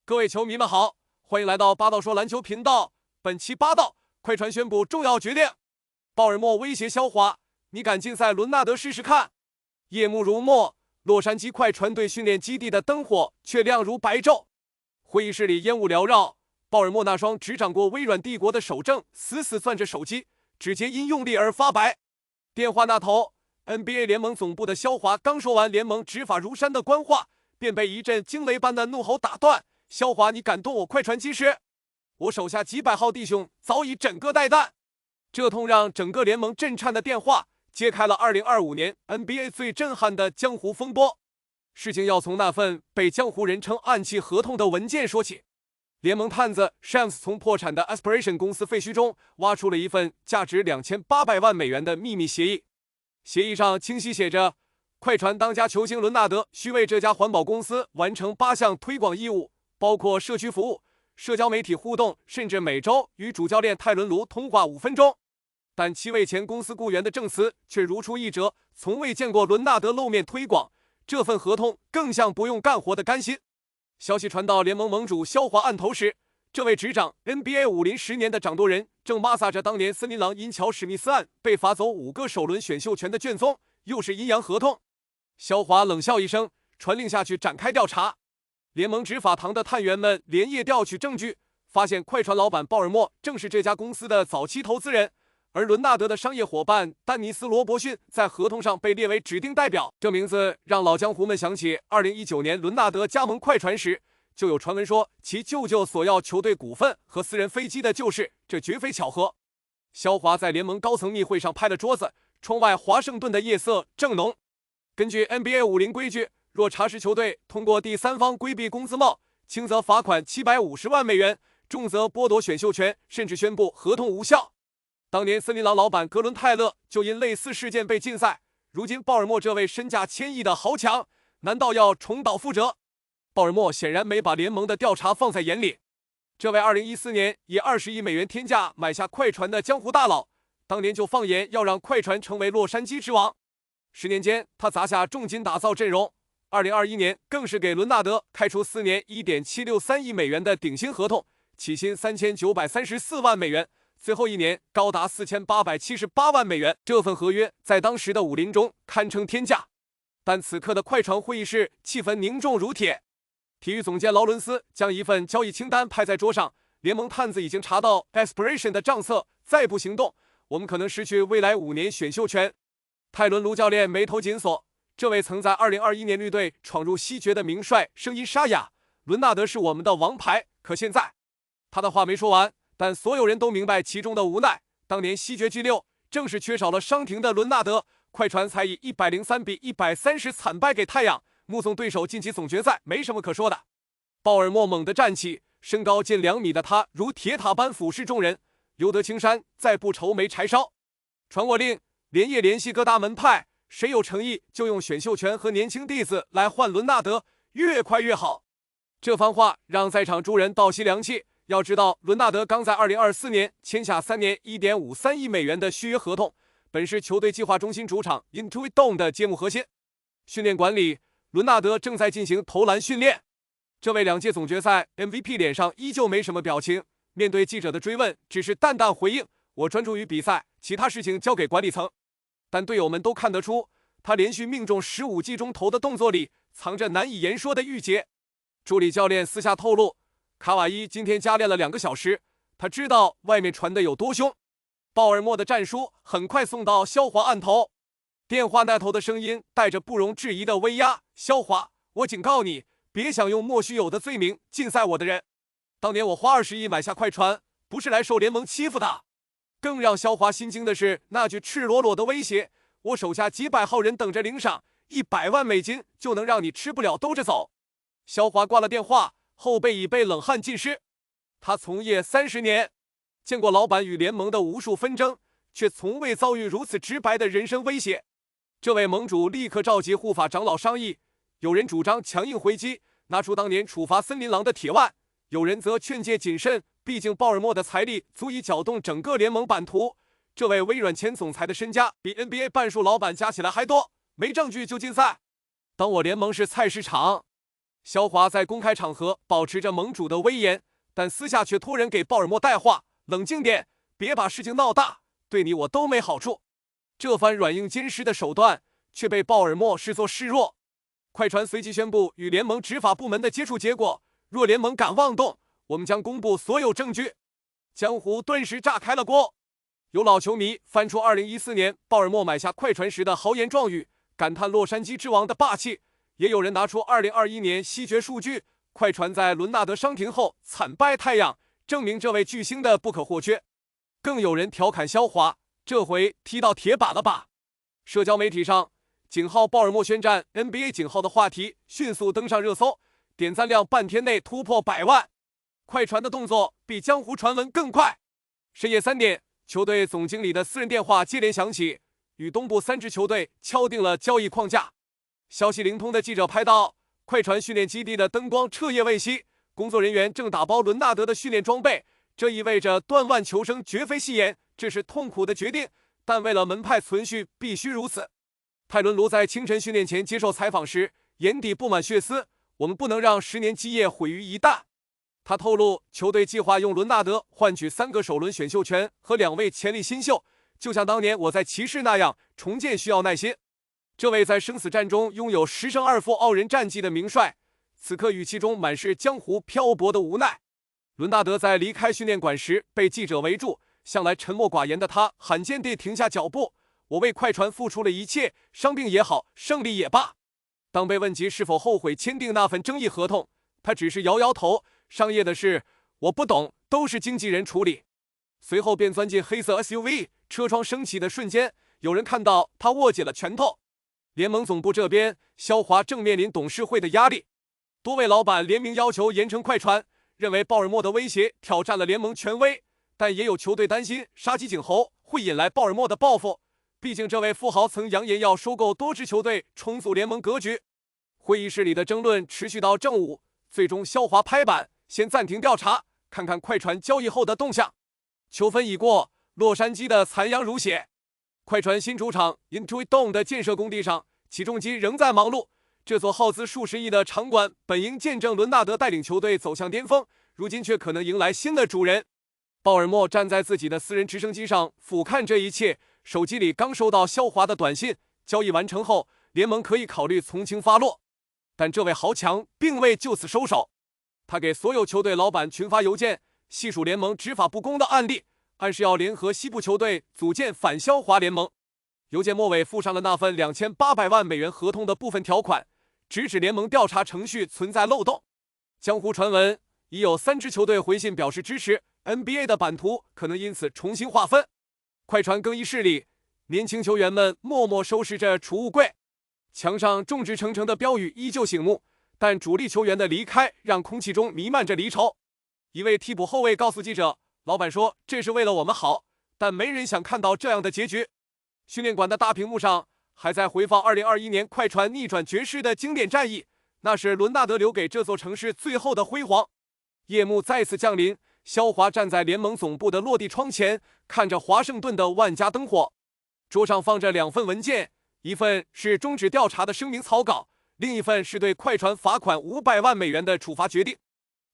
各位球迷们好，欢迎来到八道说篮球频道。本期八道，快船宣布重要决定，鲍尔默威胁肖华：“你敢禁赛伦纳德试试看？”夜幕如墨，洛杉矶快船队训练基地的灯火却亮如白昼。会议室里烟雾缭绕，鲍尔默那双执掌过微软帝国的手正死死攥着手机，指尖因用力而发白。电话那头 ，NBA 联盟总部的肖华刚说完联盟执法如山的官话，便被一阵惊雷般的怒吼打断。肖华，你敢动我快船基石？我手下几百号弟兄早已枕戈待旦。这通让整个联盟震颤的电话，揭开了2025年 NBA 最震撼的江湖风波。事情要从那份被江湖人称暗器合同的文件说起。联盟探子 Shams 从破产的 Aspiration 公司废墟中挖出了一份价值2800万美元的秘密协议。协议上清晰写着，快船当家球星伦纳德需为这家环保公司完成8项推广义务，包括社区服务、社交媒体互动，甚至每周与主教练泰伦卢通话5分钟。但7位前公司雇员的证词却如出一辙，从未见过伦纳德露面推广。这份合同更像不用干活的干薪。消息传到联盟盟主肖华案头时，这位执掌 NBA 50-10年的掌舵人正抹撒着当年森林狼因乔史密斯案被罚走5个首轮选秀权的卷宗，又是阴阳合同。肖华冷笑一声，传令下去展开调查。联盟执法堂的探员们连夜调取证据，发现快船老板鲍尔默正是这家公司的早期投资人，而伦纳德的商业伙伴丹尼斯·罗伯逊在合同上被列为指定代表。这名字让老江湖们想起2019年伦纳德加盟快船时，就有传闻说其舅舅索要球队股份和私人飞机的旧事，这绝非巧合。肖华在联盟高层密会上拍了桌子，窗外华盛顿的夜色正浓。根据 NBA 50规矩，若查实球队通过第三方规避工资帽，轻则罚款750万美元，重则剥夺选秀权，甚至宣布合同无效。当年森林狼老板格伦泰勒就因类似事件被禁赛，如今鲍尔默这位身价1000亿的豪强，难道要重蹈覆辙？鲍尔默显然没把联盟的调查放在眼里。这位2014年以20亿美元天价买下快船的江湖大佬，当年就放言要让快船成为洛杉矶之王。10年间，他砸下重金打造阵容。2021年更是给伦纳德开出4年1.763亿美元的顶薪合同，起薪3934万美元，最后1年高达4878万美元。这份合约在当时的武林中堪称天价。但此刻的快船会议室气氛凝重如铁。体育总监劳伦斯将一份交易清单拍在桌上，联盟探子已经查到 Aspiration 的账册，再不行动，我们可能失去未来5年选秀权。泰伦卢教练眉头紧锁，这位曾在2021年绿队闯入西决的名帅声音沙哑：“伦纳德是我们的王牌，可现在……”他的话没说完，但所有人都明白其中的无奈。当年西决G6正是缺少了伤停的伦纳德，快船才以103-130惨败给太阳，目送对手晋级总决赛，没什么可说的。鲍尔默猛地站起，身高近2米的他如铁塔般俯视众人，留得青山再不愁没柴烧。传我令，连夜联系各大门派，谁有诚意就用选秀权和年轻弟子来换伦纳德，越快越好。这番话让在场诸人倒吸凉气。要知道，伦纳德刚在2024年签下3年1.53亿美元的续约合同，本是球队计划中心主场 Intuit Dome 的揭幕核心。训练馆里，伦纳德正在进行投篮训练。这位2届总决赛 MVP 脸上依旧没什么表情，面对记者的追问，只是淡淡回应：“我专注于比赛，其他事情交给管理层。”但队友们都看得出，他连续命中15记中投的动作里藏着难以言说的郁结。助理教练私下透露，卡瓦伊今天加练了2个小时，他知道外面传的有多凶。鲍尔默的战书很快送到肖华案头，电话那头的声音带着不容置疑的威压：“肖华，我警告你，别想用莫须有的罪名禁赛我的人。当年我花20亿买下快船，不是来受联盟欺负的。”更让肖华心惊的是那句赤裸裸的威胁：“我手下几百号人等着领赏，100万美金就能让你吃不了兜着走。”肖华挂了电话，后背已被冷汗浸湿。他从业30年，见过老板与联盟的无数纷争，却从未遭遇如此直白的人身威胁。这位盟主立刻召集护法长老商议，有人主张强硬回击，拿出当年处罚森林狼的铁腕，有人则劝诫谨慎，毕竟鲍尔默的财力足以搅动整个联盟版图。这位微软前总裁的身家比 NBA 半数老板加起来还多，没证据就禁赛。当我联盟是菜市场。肖华在公开场合保持着盟主的威严，但私下却托人给鲍尔默带话：冷静点，别把事情闹大，对你我都没好处。这番软硬兼施的手段却被鲍尔默视作示弱。快船随即宣布与联盟执法部门的接触结果，若联盟敢妄动，我们将公布所有证据。江湖顿时炸开了锅。有老球迷翻出2014年鲍尔默买下快船时的豪言壮语，感叹洛杉矶之王的霸气；也有人拿出2021年西决数据，快船在伦纳德伤停后惨败太阳，证明这位巨星的不可或缺。更有人调侃肖华，这回踢到铁板了吧？社交媒体上，井号鲍尔默宣战 NBA 井号的话题迅速登上热搜，点赞量半天内突破100万。快船的动作比江湖传闻更快。深夜3点，球队总经理的私人电话接连响起，与东部3支球队敲定了交易框架。消息灵通的记者拍到，快船训练基地的灯光彻夜未熄，工作人员正打包伦纳德的训练装备。这意味着断腕求生绝非戏言，这是痛苦的决定，但为了门派存续，必须如此。泰伦卢在清晨训练前接受采访时，眼底布满血丝。我们不能让10年基业毁于一旦。他透露，球队计划用伦纳德换取3个首轮选秀权和2位潜力新秀，就像当年我在骑士那样，重建需要耐心。这位在生死战中拥有10胜2负傲人战绩的名帅，此刻语气中满是江湖漂泊的无奈。伦纳德在离开训练馆时被记者围住，向来沉默寡言的他罕见地停下脚步。我为快船付出了一切，伤病也好，胜利也罢。当被问及是否后悔签订那份争议合同，他只是摇摇头。商业的事我不懂，都是经纪人处理。随后便钻进黑色 SUV， 车窗升起的瞬间，有人看到他握紧了拳头。联盟总部这边，肖华正面临董事会的压力，多位老板联名要求严惩快船，认为鲍尔默的威胁挑战了联盟权威，但也有球队担心杀鸡儆猴会引来鲍尔默的报复。毕竟这位富豪曾扬言要收购多支球队，重组联盟格局。会议室里的争论持续到正午，最终肖华拍板，先暂停调查，看看快船交易后的动向。秋分已过，洛杉矶的残阳如血。快船新主场 Intuit Dome 的建设工地上，起重机仍在忙碌。这座耗资数十亿的场馆本应见证伦纳德带领球队走向巅峰，如今却可能迎来新的主人。鲍尔默站在自己的私人直升机上俯瞰这一切，手机里刚收到肖华的短信，交易完成后，联盟可以考虑从轻发落。但这位豪强并未就此收手，他给所有球队老板群发邮件，细数联盟执法不公的案例，暗示要联合西部球队组建反肖华联盟。邮件末尾附上了那份2800万美元合同的部分条款，直指联盟调查程序存在漏洞。江湖传闻已有3支球队回信表示支持 ，NBA 的版图可能因此重新划分。快船更衣室里，年轻球员们默默收拾着储物柜，墙上众志成城的标语依旧醒目，但主力球员的离开让空气中弥漫着离愁。一位替补后卫告诉记者，老板说这是为了我们好，但没人想看到这样的结局。训练馆的大屏幕上还在回放2021年快船逆转爵士的经典战役，那是伦纳德留给这座城市最后的辉煌。夜幕再次降临，肖华站在联盟总部的落地窗前，看着华盛顿的万家灯火。桌上放着2份文件，一份是终止调查的声明草稿，另一份是对快船罚款500万美元的处罚决定。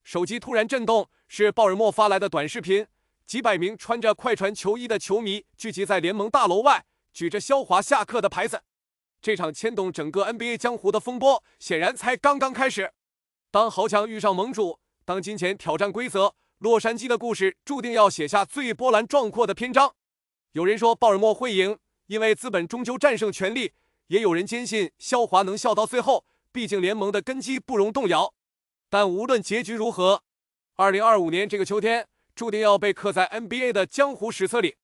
手机突然震动，是鲍尔默发来的短视频。几百名穿着快船球衣的球迷聚集在联盟大楼外，举着肖华下课的牌子。这场牵动整个 NBA 江湖的风波显然才刚刚开始。当豪强遇上盟主，当金钱挑战规则，洛杉矶的故事注定要写下最波澜壮阔的篇章。有人说鲍尔默会赢，因为资本终究战胜权力，也有人坚信肖华能笑到最后，毕竟联盟的根基不容动摇。但无论结局如何，2025年这个秋天注定要被刻在 NBA 的江湖史册里。